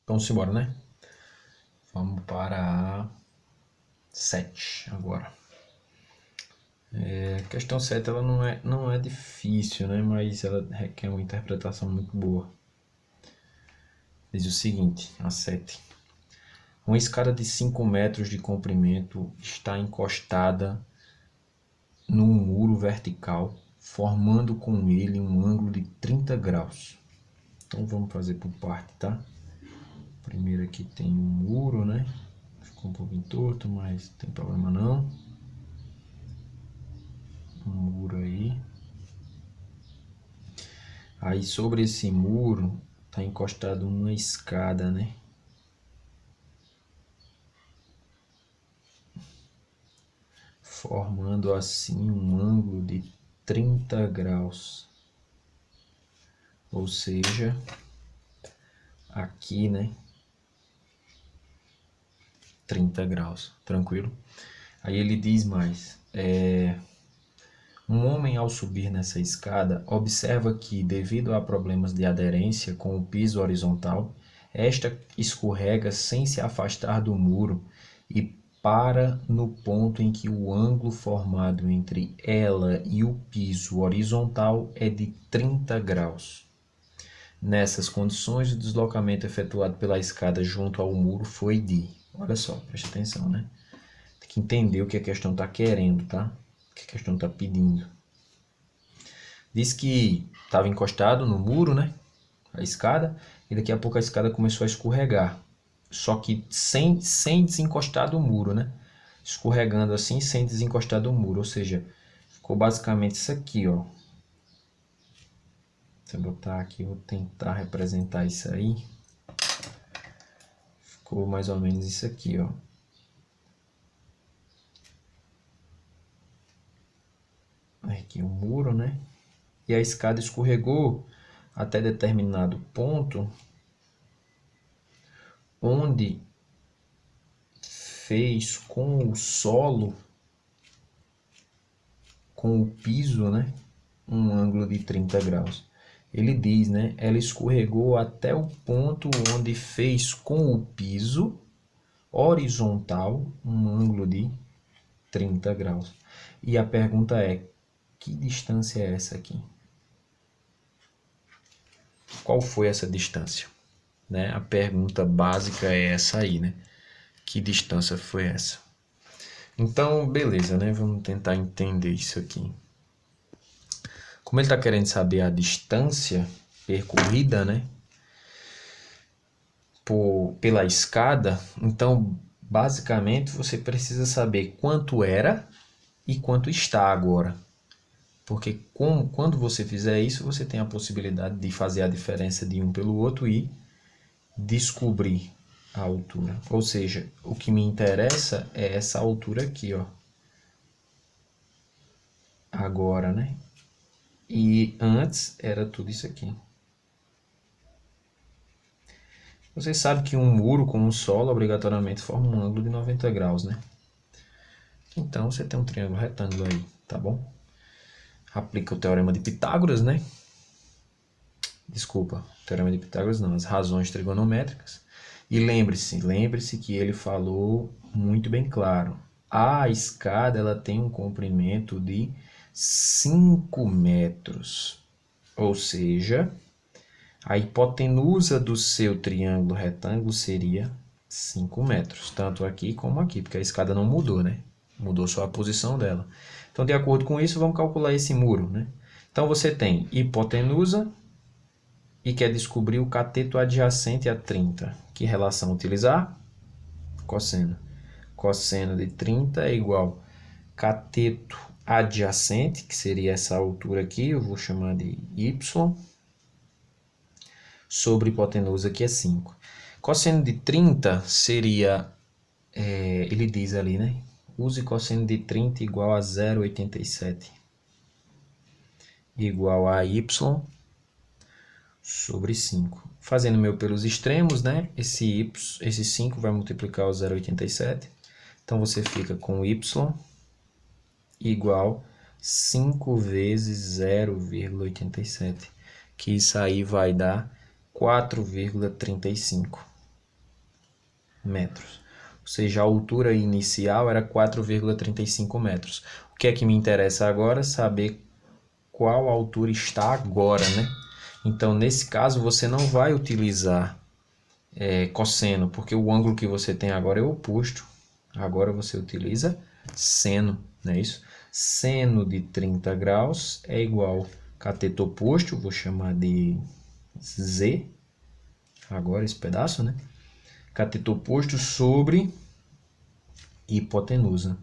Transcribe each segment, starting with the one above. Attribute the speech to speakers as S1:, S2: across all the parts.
S1: Vamos embora, né? Vamos para a 7 agora. A questão 7 ela não é difícil, né? Mas ela requer uma interpretação muito boa. Diz o seguinte, a 7. Uma escada de 5 metros de comprimento está encostada num muro vertical, formando com ele um ângulo de 30 graus. Então vamos fazer por parte, tá? Primeiro aqui tem um muro, né? Ficou um pouquinho torto, mas não tem problema não. Um muro aí. Aí sobre esse muro tá encostado uma escada, né? Formando assim um ângulo de 30 graus. Ou seja, aqui, né? 30 graus, tranquilo? Aí ele diz mais, um homem ao subir nessa escada observa que, devido a problemas de aderência com o piso horizontal, esta escorrega sem se afastar do muro e para no ponto em que o ângulo formado entre ela e o piso horizontal é de 30 graus. Nessas condições, o deslocamento efetuado pela escada junto ao muro foi de... Olha só, preste atenção, né? Tem que entender o que a questão está querendo, tá? O que a questão está pedindo. Diz que estava encostado no muro, né? A escada, e daqui a pouco a escada começou a escorregar. Só que sem desencostar do muro, né? Escorregando assim, sem desencostar do muro. Ou seja, ficou basicamente isso aqui, ó. Se eu botar aqui, vou tentar representar isso aí. Ficou mais ou menos isso aqui, ó. Aqui o muro, né? E a escada escorregou até determinado ponto, onde fez com o solo, com o piso, né? Um ângulo de 30 graus. Ele diz, né? Ela escorregou até o ponto onde fez com o piso horizontal um ângulo de 30 graus. E a pergunta é, que distância é essa aqui? Qual foi essa distância? Né? A pergunta básica é essa aí, né? Que distância foi essa? Então, beleza, né? Vamos tentar entender isso aqui. Como ele está querendo saber a distância percorrida, né? Pela escada, então, basicamente, você precisa saber quanto era e quanto está agora. Porque quando você fizer isso, você tem a possibilidade de fazer a diferença de um pelo outro e descobrir a altura. Ou seja, o que me interessa é essa altura aqui, ó. Agora, né? E antes era tudo isso aqui. Você sabe que um muro com um solo obrigatoriamente forma um ângulo de 90 graus, né? Então você tem um triângulo retângulo aí, tá bom? Aplica o teorema de Pitágoras, né? Desculpa, o teorema de Pitágoras não, as razões trigonométricas. E lembre-se que ele falou muito bem claro. A escada ela tem um comprimento de 5 metros. Ou seja, a hipotenusa do seu triângulo retângulo seria 5 metros. Tanto aqui como aqui, porque a escada não mudou, né? Mudou só a posição dela. Então, de acordo com isso, vamos calcular esse muro, né? Então, você tem hipotenusa e quer descobrir o cateto adjacente a 30. Que relação utilizar? Cosseno. Cosseno de 30 é igual cateto adjacente, que seria essa altura aqui, eu vou chamar de y, sobre hipotenusa, que é 5. Cosseno de 30 seria, ele diz ali, né? Use cosseno de 30 igual a 0,87 igual a y sobre 5. Fazendo meu pelos extremos, né? Esse 5 vai multiplicar o 0,87. Então, você fica com y igual 5 vezes 0,87. Que isso aí vai dar 4,35. metros. Ou seja, a altura inicial era 4,35 metros. O que é que me interessa agora? Saber qual altura está agora, né? Então, nesse caso, você não vai utilizar cosseno, porque o ângulo que você tem agora é oposto. Agora você utiliza seno, não é isso? Seno de 30 graus é igual cateto oposto, vou chamar de Z, agora esse pedaço, né? Cateto oposto sobre hipotenusa.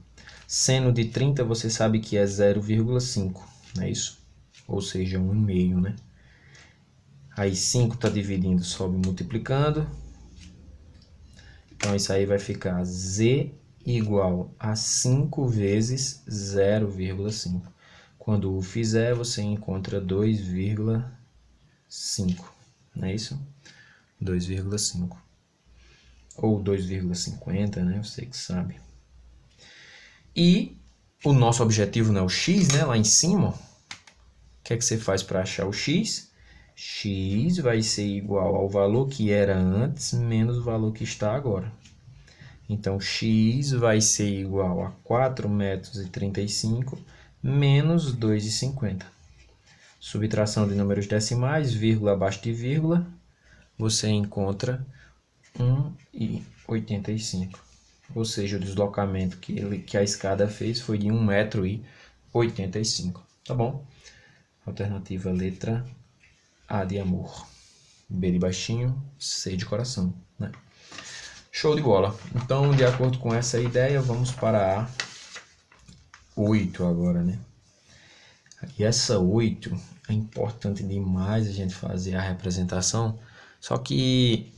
S1: Seno de 30 você sabe que é 0,5, não é isso? Ou seja, 1,5, né? Aí 5 está dividindo, sobe multiplicando. Então isso aí vai ficar Z igual a 5 vezes 0,5. Quando o fizer, você encontra 2,5, não é isso? 2,5. Ou 2,50, né? Você que sabe. E o nosso objetivo não é o x, né? Lá em cima, o que é que você faz para achar o x? X vai ser igual ao valor que era antes menos o valor que está agora. Então, x vai ser igual a 4,35 metros menos 2,50. Subtração de números decimais, vírgula abaixo de vírgula, você encontra 1,85. Ou seja, o deslocamento que a escada fez foi de 1,85 m. Tá bom? Alternativa letra A de amor. B de baixinho, C de coração, né? Show de bola. Então, de acordo com essa ideia, vamos para a 8 agora, né? E essa 8 é importante demais a gente fazer a representação, só que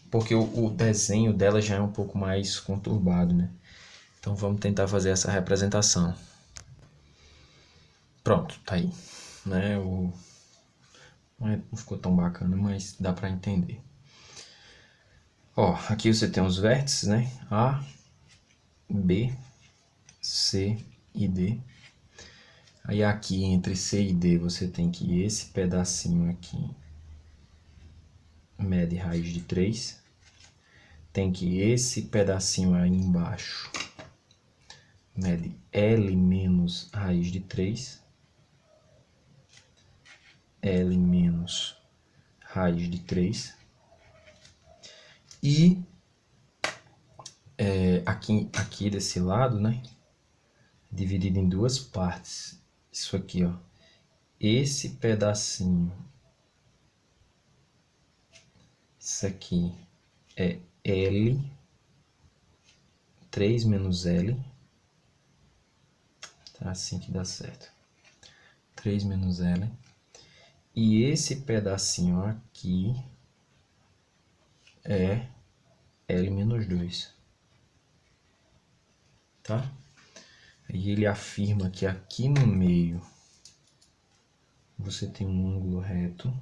S1: porque o desenho dela já é um pouco mais conturbado, né? Então vamos tentar fazer essa representação. Pronto, tá aí, né? Não ficou tão bacana, mas dá para entender. Ó, aqui você tem os vértices, né? A, B, C e D. Aí aqui entre C e D você tem que esse pedacinho aqui mede raiz de 3. Tem que esse pedacinho aí embaixo mede L menos raiz de 3. L menos raiz de 3. E aqui desse lado, né? Dividido em duas partes. Isso aqui, ó. Esse pedacinho. Isso aqui é L. 3 menos L. Tá assim que dá certo. 3 menos L. E esse pedacinho aqui é L menos 2. Tá? E ele afirma que aqui no meio você tem um ângulo reto.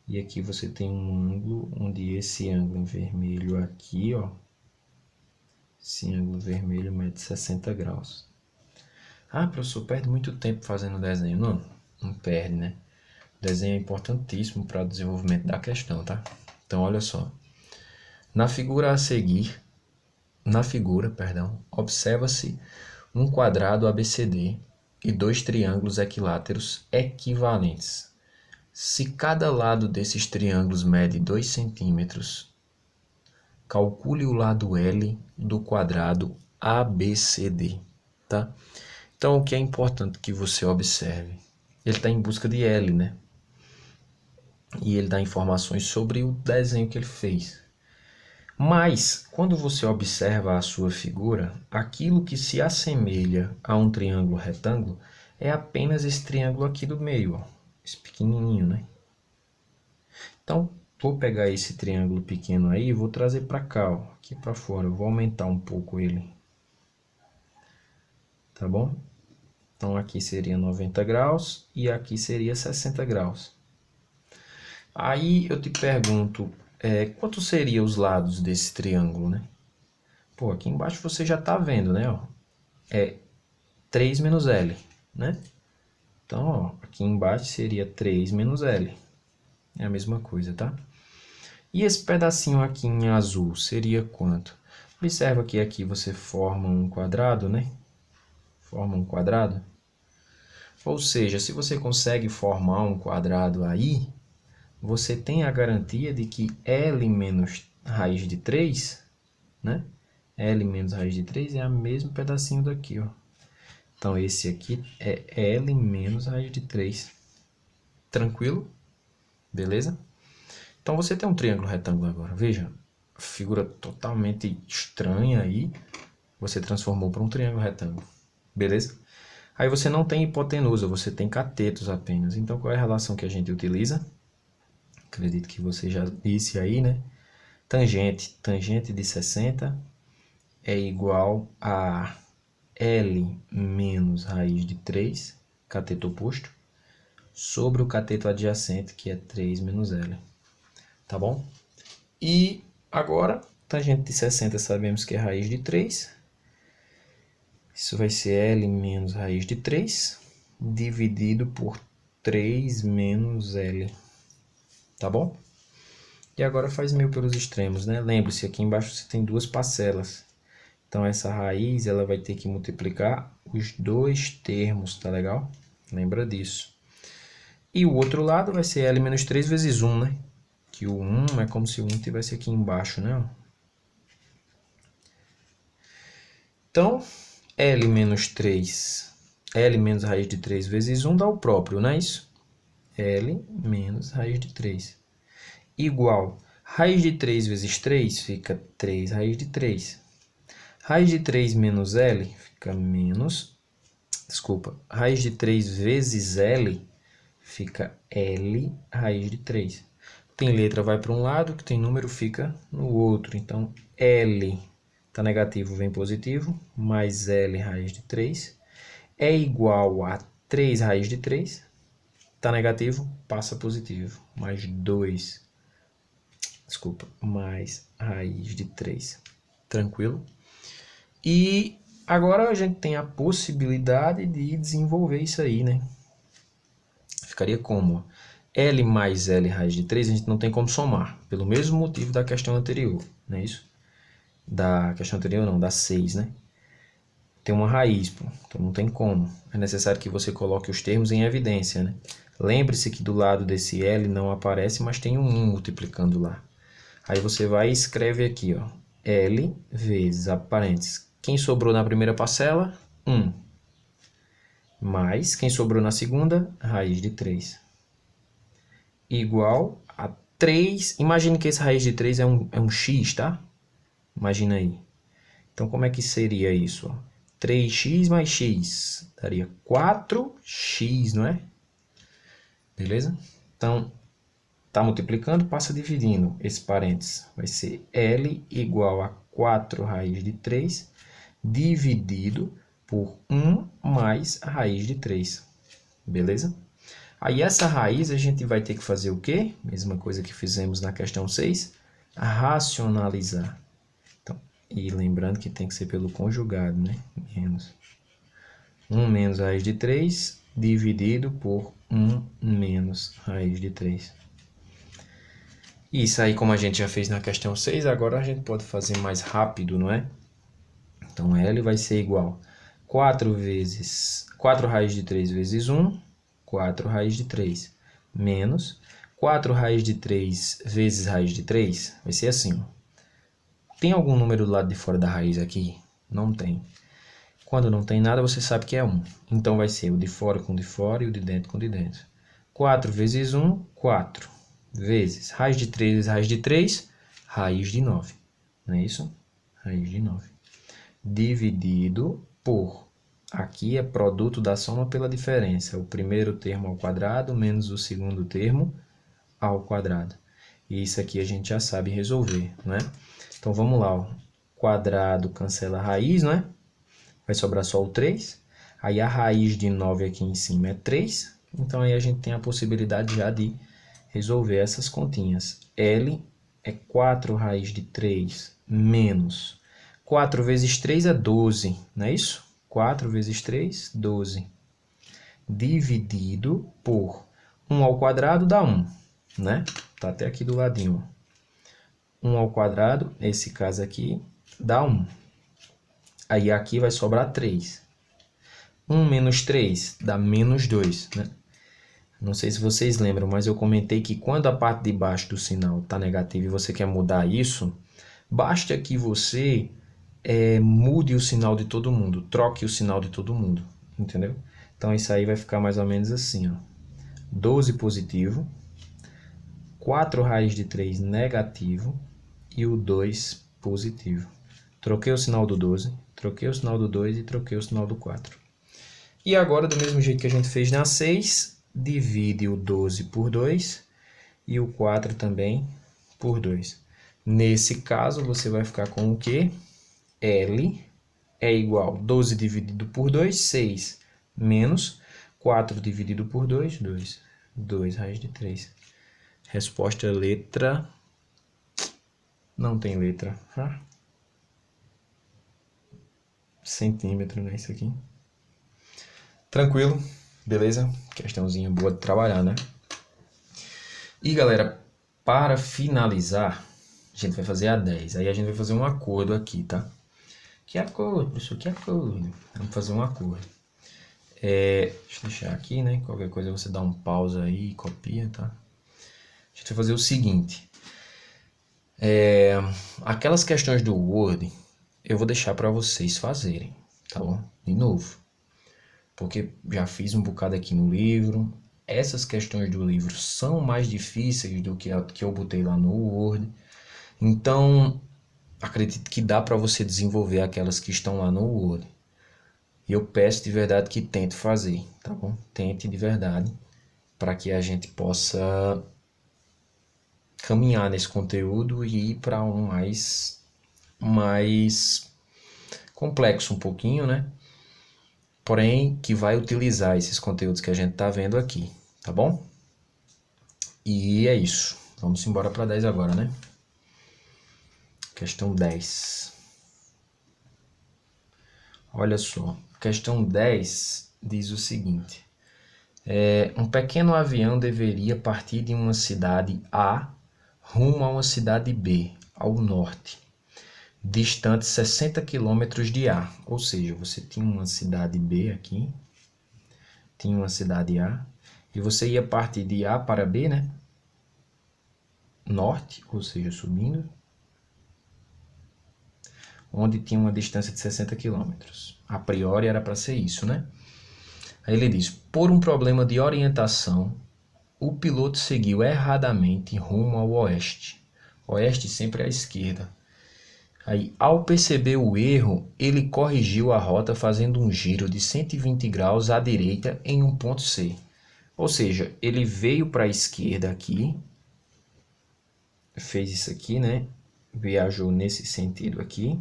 S1: E aqui você tem um ângulo onde esse ângulo em vermelho aqui, ó. Esse ângulo vermelho mede 60 graus. Ah, professor, perde muito tempo fazendo o desenho. Não perde, né? O desenho é importantíssimo para o desenvolvimento da questão, tá? Então, olha só. Na figura a seguir, observa-se um quadrado ABCD e dois triângulos equiláteros equivalentes. Se cada lado desses triângulos mede 2 centímetros, calcule o lado L do quadrado ABCD, tá? Então, o que é importante que você observe? Ele está em busca de L, né? E ele dá informações sobre o desenho que ele fez. Mas, quando você observa a sua figura, aquilo que se assemelha a um triângulo retângulo é apenas esse triângulo aqui do meio, ó, esse pequenininho, né? Então, vou pegar esse triângulo pequeno aí e vou trazer para cá, ó, aqui para fora. Eu vou aumentar um pouco ele. Tá bom? Então, aqui seria 90 graus e aqui seria 60 graus. Aí eu te pergunto, quantos seriam os lados desse triângulo, né? Pô, aqui embaixo você já está vendo, né? Ó, é 3 menos L, né? Então, ó, aqui embaixo seria 3 menos L. É a mesma coisa, tá? E esse pedacinho aqui em azul seria quanto? Observa que aqui você forma um quadrado, né? Forma um quadrado. Ou seja, se você consegue formar um quadrado aí, você tem a garantia de que L menos raiz de 3, né? L menos raiz de 3 é o mesmo pedacinho daqui, ó. Então, esse aqui é L menos raiz de 3. Tranquilo? Beleza? Então, você tem um triângulo retângulo agora. Veja, figura totalmente estranha aí. Você transformou para um triângulo retângulo. Beleza? Aí você não tem hipotenusa, você tem catetos apenas. Então, qual é a relação que a gente utiliza? Acredito que você já disse aí, né? Tangente. Tangente de 60 é igual a L menos raiz de 3, cateto oposto, sobre o cateto adjacente, que é 3 menos L. Tá bom? E agora, tangente de 60 sabemos que é raiz de 3. Isso vai ser L menos raiz de 3, dividido por 3 menos L. Tá bom? E agora faz 1000 pelos extremos, né? Lembre-se, aqui embaixo você tem duas parcelas. Então, essa raiz ela vai ter que multiplicar os dois termos, tá legal? Lembra disso. E o outro lado vai ser L menos 3 vezes 1, né? Que o 1 é como se o 1 estivesse aqui embaixo, né? Então, L menos 3, L menos raiz de 3 vezes 1 dá o próprio, não é isso? L menos raiz de 3. Igual, raiz de 3 vezes 3 fica 3 raiz de 3. Raiz de 3 menos L fica menos... Desculpa, raiz de 3 vezes L fica L raiz de 3. Tem letra, vai para um lado, que tem número, fica no outro. Então, L está negativo, vem positivo, mais L raiz de 3 é igual a 3 raiz de 3. Está negativo, passa positivo, mais 2. Desculpa, mais raiz de 3. Tranquilo? E agora a gente tem a possibilidade de desenvolver isso aí, né? Ficaria como? L mais L raiz de 3 a gente não tem como somar, pelo mesmo motivo da questão anterior, não é isso? Da questão anterior não, da 6, né? Tem uma raiz, pô, então não tem como. É necessário que você coloque os termos em evidência, né? Lembre-se que do lado desse L não aparece, mas tem um 1 multiplicando lá. Aí você vai e escreve aqui, ó, L vezes, abre parênteses, quem sobrou na primeira parcela? 1. Mais, quem sobrou na segunda? Raiz de 3. Igual a 3. Imagine que essa raiz de 3 é um x, tá? Imagina aí. Então, como é que seria isso? Ó? 3x mais x daria 4x, não é? Beleza? Então, tá multiplicando, passa dividindo esse parênteses. Vai ser L igual a 4 raiz de 3 dividido por 1 mais a raiz de 3. Beleza? Aí essa raiz a gente vai ter que fazer o quê? Mesma coisa que fizemos na questão 6. Racionalizar. Então, e lembrando que tem que ser pelo conjugado, né? Menos 1 menos raiz de 3 dividido por 1 menos raiz de 3. Isso aí, como a gente já fez na questão 6, agora a gente pode fazer mais rápido, não é? Então, L vai ser igual a 4 raiz de 3 vezes 1, 4 raiz de 3, menos 4 raiz de 3 vezes raiz de 3, vai ser assim, ó. Tem algum número do lado de fora da raiz aqui? Não tem. Quando não tem nada, você sabe que é 1. Então, vai ser o de fora com o de fora e o de dentro com o de dentro. 4 vezes 1, 4. Vezes raiz de 3 vezes raiz de 3, raiz de 9. Não é isso? Raiz de 9. Dividido por, aqui é produto da soma pela diferença. O primeiro termo ao quadrado menos o segundo termo ao quadrado. E isso aqui a gente já sabe resolver, né? Então, vamos lá. Ó. Quadrado cancela a raiz, né? Vai sobrar só o 3. Aí, a raiz de 9 aqui em cima é 3. Então, aí a gente tem a possibilidade já de resolver essas continhas. L é 4 raiz de 3 menos 4 vezes 3 é 12, não é isso? 4 vezes 3, 12. Dividido por 1 ao quadrado dá 1, né? Tá até aqui do ladinho. 1 ao quadrado, nesse caso aqui, dá 1. Aí aqui vai sobrar 3. 1 menos 3 dá menos 2, né? Não sei se vocês lembram, mas eu comentei que quando a parte de baixo do sinal está negativa e você quer mudar isso, basta que você mude o sinal de todo mundo, troque o sinal de todo mundo, entendeu? Então isso aí vai ficar mais ou menos assim, ó. 12 positivo, 4 raiz de 3 negativo e o 2 positivo. Troquei o sinal do 12, troquei o sinal do 2 e troquei o sinal do 4. E agora, do mesmo jeito que a gente fez na 6, divide o 12 por 2 e o 4 também por 2. Nesse caso, você vai ficar com o quê? L é igual a 12 dividido por 2, 6, menos 4 dividido por 2, 2. 2 raiz de 3. Resposta letra... Não tem letra. Centímetro, né? Isso aqui. Tranquilo, beleza? Questãozinha boa de trabalhar, né? E galera, para finalizar, a gente vai fazer a 10. Aí a gente vai fazer um acordo aqui, tá? Que acordo, professor? Que acordo? Vamos fazer um acordo. Deixa eu deixar aqui, né? Qualquer coisa você dá um pausa aí e copia, tá? A gente vai fazer o seguinte. Aquelas questões do Word, eu vou deixar para vocês fazerem, tá bom? De novo. Porque já fiz um bocado aqui no livro. Essas questões do livro são mais difíceis do que a que eu botei lá no Word. Então, acredito que dá para você desenvolver aquelas que estão lá no Word. E eu peço de verdade que tente fazer, tá bom? Tente de verdade, para que a gente possa caminhar nesse conteúdo e ir para um mais complexo um pouquinho, né? Porém, que vai utilizar esses conteúdos que a gente está vendo aqui, tá bom? E é isso. Vamos embora para 10 agora, né? Questão 10. Olha só, questão 10 diz o seguinte. Um pequeno avião deveria partir de uma cidade A rumo a uma cidade B, ao norte, distante 60 km de A. Ou seja, você tinha uma cidade B aqui, tinha uma cidade A, e você ia partir de A para B, né? Norte, ou seja, subindo, onde tinha uma distância de 60 km. A priori era para ser isso, né? Aí ele diz, por um problema de orientação, o piloto seguiu erradamente rumo ao oeste. Oeste sempre à esquerda. Aí, ao perceber o erro, ele corrigiu a rota fazendo um giro de 120 graus à direita em um ponto C. Ou seja, ele veio para a esquerda aqui, fez isso aqui, né? Viajou nesse sentido aqui.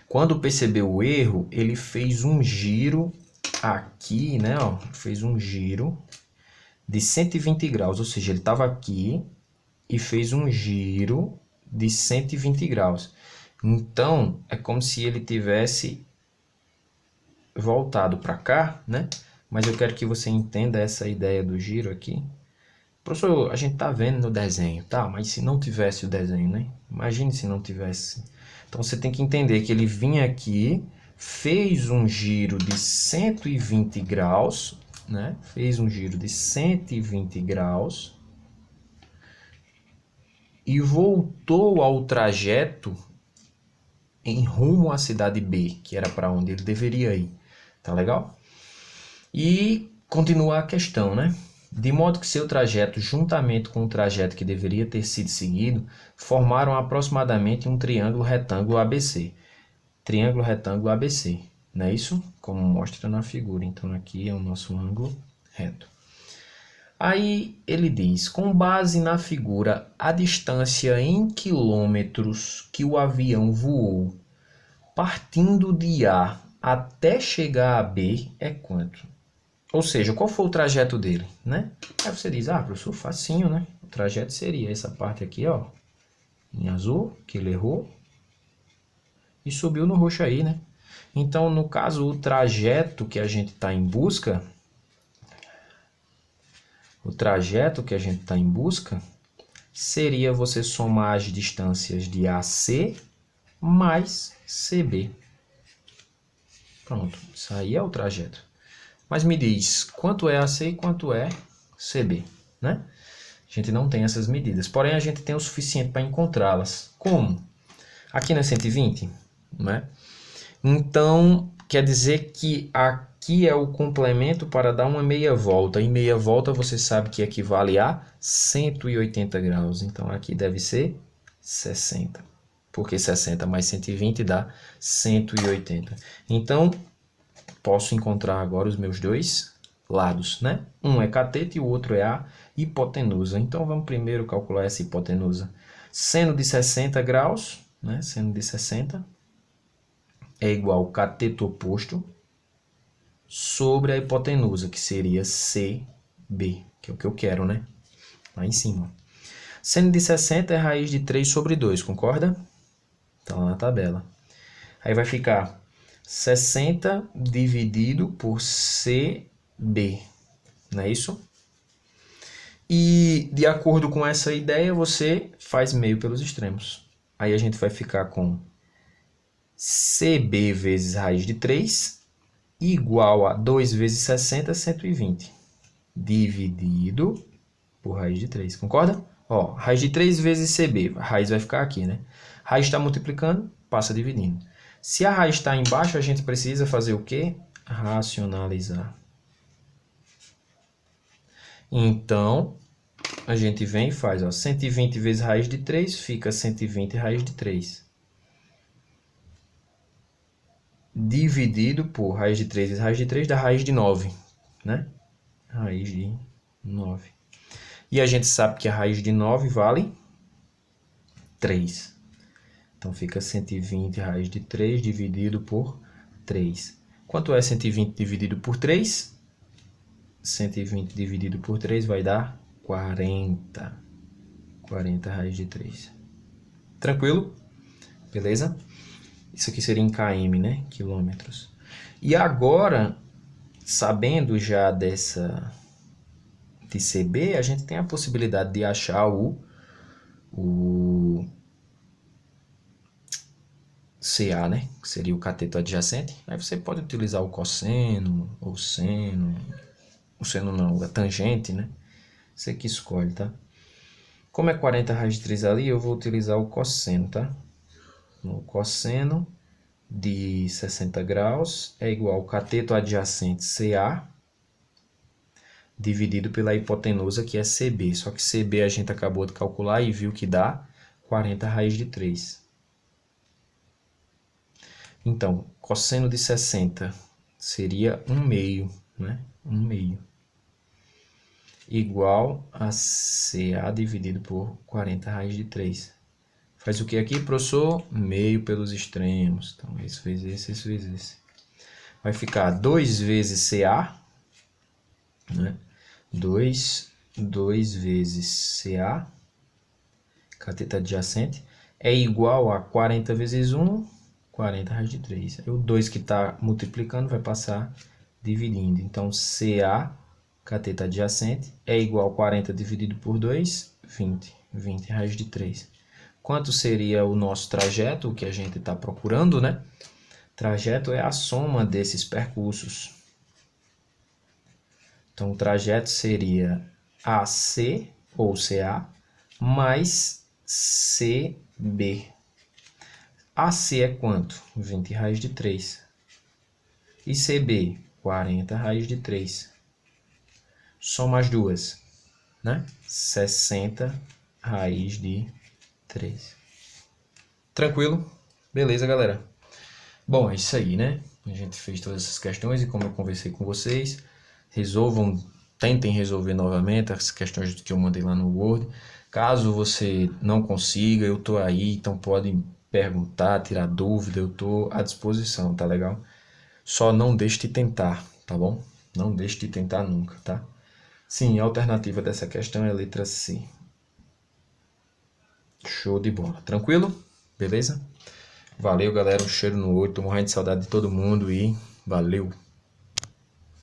S1: Quando percebeu o erro, ele fez um giro aqui, né? Ó, fez um giro de 120 graus, ou seja, ele estava aqui e fez um giro de 120 graus. Então, é como se ele tivesse voltado para cá, né? Mas eu quero que você entenda essa ideia do giro aqui. Professor, a gente tá vendo no desenho, tá? Mas se não tivesse o desenho, né? Imagine se não tivesse. Então, você tem que entender que ele vinha aqui, fez um giro de 120 graus, né? Fez um giro de 120 graus e voltou ao trajeto em rumo à cidade B, que era para onde ele deveria ir. Tá legal? E continua a questão, né? De modo que seu trajeto, juntamente com o trajeto que deveria ter sido seguido, formaram aproximadamente um triângulo retângulo ABC. Triângulo retângulo ABC, não é isso? Como mostra na figura. Então aqui é o nosso ângulo reto. Aí ele diz, com base na figura, a distância em quilômetros que o avião voou, partindo de A até chegar a B, é quanto? Ou seja, qual foi o trajeto dele, né? Aí você diz, professor, facinho, né? O trajeto seria essa parte aqui, ó, em azul, que ele errou, e subiu no roxo aí, né? Então, no caso, o trajeto que a gente está em busca, seria você somar as distâncias de AC mais CB. Pronto, isso aí é o trajeto. Mas me diz, quanto é AC e quanto é CB, né? A gente não tem essas medidas, porém a gente tem o suficiente para encontrá-las. Como? Aqui não é 120, né? Então, quer dizer que aqui é o complemento para dar uma meia volta. E meia volta você sabe que equivale a 180 graus. Então, aqui deve ser 60. Porque 60 mais 120 dá 180. Então, posso encontrar agora os meus dois lados, né? Um é cateto e o outro é a hipotenusa. Então, vamos primeiro calcular essa hipotenusa. Seno de 60 graus, né? Seno de 60 é igual ao cateto oposto sobre a hipotenusa, que seria CB, que é o que eu quero, né? Lá em cima. Seno de 60 é raiz de 3 sobre 2, concorda? Tá lá na tabela. Aí vai ficar 60 dividido por CB, não é isso? E de acordo com essa ideia, você faz meio pelos extremos. Aí a gente vai ficar com CB vezes raiz de 3 igual a 2 vezes 60, 120. Dividido por raiz de 3, concorda? Ó, raiz de 3 vezes CB, a raiz vai ficar aqui, né? Raiz está multiplicando, passa dividindo. Se a raiz está embaixo, a gente precisa fazer o quê? Racionalizar. Então, a gente vem e faz, ó, 120 vezes raiz de 3, fica 120 raiz de 3. Dividido por raiz de 3 vezes raiz de 3 dá raiz de 9, né? Raiz de 9. E a gente sabe que a raiz de 9 vale 3. Então, fica 120 raiz de 3 dividido por 3. Quanto é 120 dividido por 3? 120 dividido por 3 vai dar 40. 40 raiz de 3. Tranquilo? Beleza? Isso aqui seria em km, né? Quilômetros. E agora, sabendo já dessa de CB, a gente tem a possibilidade de achar o CA, né? Que seria o cateto adjacente. Aí você pode utilizar o cosseno, ou seno. O seno não, a tangente, né? Você que escolhe, tá? Como é 40 raiz de 3 ali, eu vou utilizar o cosseno, tá? O cosseno de 60 graus é igual ao cateto adjacente CA dividido pela hipotenusa, que é CB. Só que CB a gente acabou de calcular e viu que dá 40 raiz de 3. Então, cosseno de 60 seria 1 meio, né? 1 meio. Igual a CA dividido por 40 raiz de 3. Faz o que aqui, professor? Meio pelos extremos. Então, esse vezes esse, esse vezes esse. Vai ficar 2 vezes CA, né? 2 vezes CA, cateto adjacente, é igual a 40 vezes 1, 40 raiz de 3. Aí o 2 que está multiplicando vai passar dividindo. Então, CA, cateto adjacente, é igual a 40 dividido por 2, 20. 20 raiz de 3. Quanto seria o nosso trajeto, o que a gente está procurando, né? Trajeto é a soma desses percursos. Então, o trajeto seria AC, ou CA, mais CB. AC é quanto? 20 raiz de 3. E CB? 40 raiz de 3. Soma as duas, né? 60 raiz de 3. Tranquilo? Beleza, galera? Bom, é isso aí, né? A gente fez todas essas questões e como eu conversei com vocês, tentem resolver novamente as questões que eu mandei lá no Word. Caso você não consiga, eu tô aí, então pode perguntar, tirar dúvida, eu tô à disposição, tá legal? Só não deixe de tentar, tá bom? Não deixe de tentar nunca, tá? Sim, a alternativa dessa questão é a letra C. Show de bola. Tranquilo? Beleza? Valeu, galera. Um cheiro no olho. Tô morrendo de saudade de todo mundo e valeu!